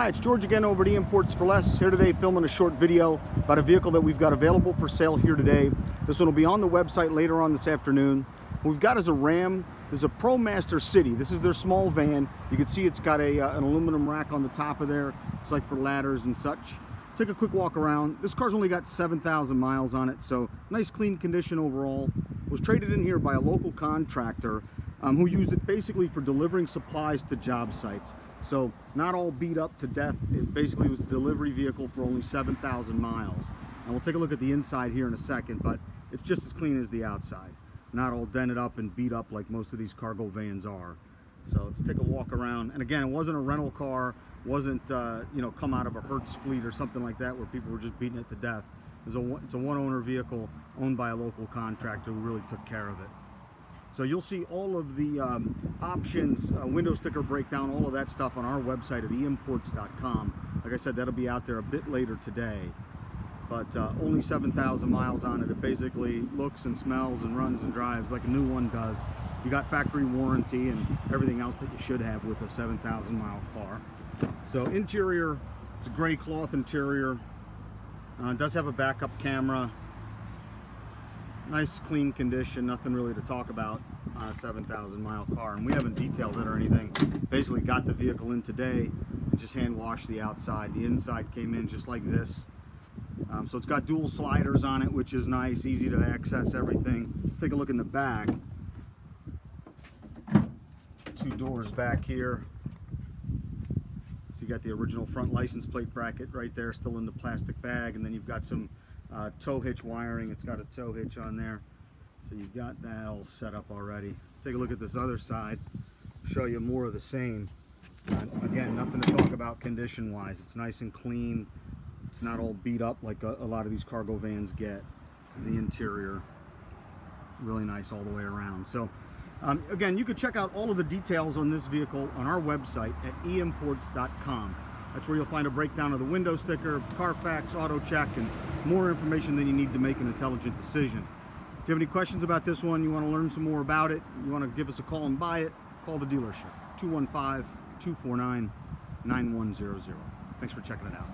Hi, it's George again over at eimports4Less, here today filming a short video about a vehicle that we've got available for sale here today. This one will be on the website later on this afternoon. What we've got is a RAM. There's a Promaster City. This is their small van. You can see it's got an aluminum rack on the top of there. It's like for ladders and such. Take a quick walk around. This car's only got 7,000 miles on it, so nice clean condition overall. It was traded in here by a local contractor who used it basically for delivering supplies to job sites. So not all beat up to death. It basically was a delivery vehicle for only 7,000 miles. And we'll take a look at the inside here in a second, but it's just as clean as the outside. Not all dented up and beat up like most of these cargo vans are. So let's take a walk around. And again, it wasn't a rental car, wasn't come out of a Hertz fleet or something like that where people were just beating it to death. It's a one-owner vehicle owned by a local contractor who really took care of it. So you'll see all of the options, window sticker breakdown, all of that stuff on our website at eimports.com. Like I said, that'll be out there a bit later today. But only 7,000 miles on it. It basically looks and smells and runs and drives like a new one does. You got factory warranty and everything else that you should have with a 7,000 mile car. So interior, it's a gray cloth interior. It does have a backup camera. Nice clean condition, nothing really to talk about on a 7,000 mile car, and we haven't detailed it or anything. Basically got the vehicle in today and just hand washed the outside. The inside came in just like this. So it's got dual sliders on it, which is nice, easy to access everything. Let's take a look in the back. Two doors back here. So you got the original front license plate bracket right there, still in the plastic bag, and then you've got some tow hitch wiring. It's got a tow hitch on there, so you've got that all set up already. Take a look at this other side, show you more of the same. Again, nothing to talk about condition wise. It's nice and clean. It's not all beat up like a lot of these cargo vans get. The interior really nice all the way around. So again, you can check out all of the details on this vehicle on our website at eimports.com. That's where you'll find a breakdown of the window sticker, Carfax, auto check, and more information than you need to make an intelligent decision. If you have any questions about this one, you want to learn some more about it, you want to give us a call and buy it, call the dealership, 215-249-9100. Thanks for checking it out.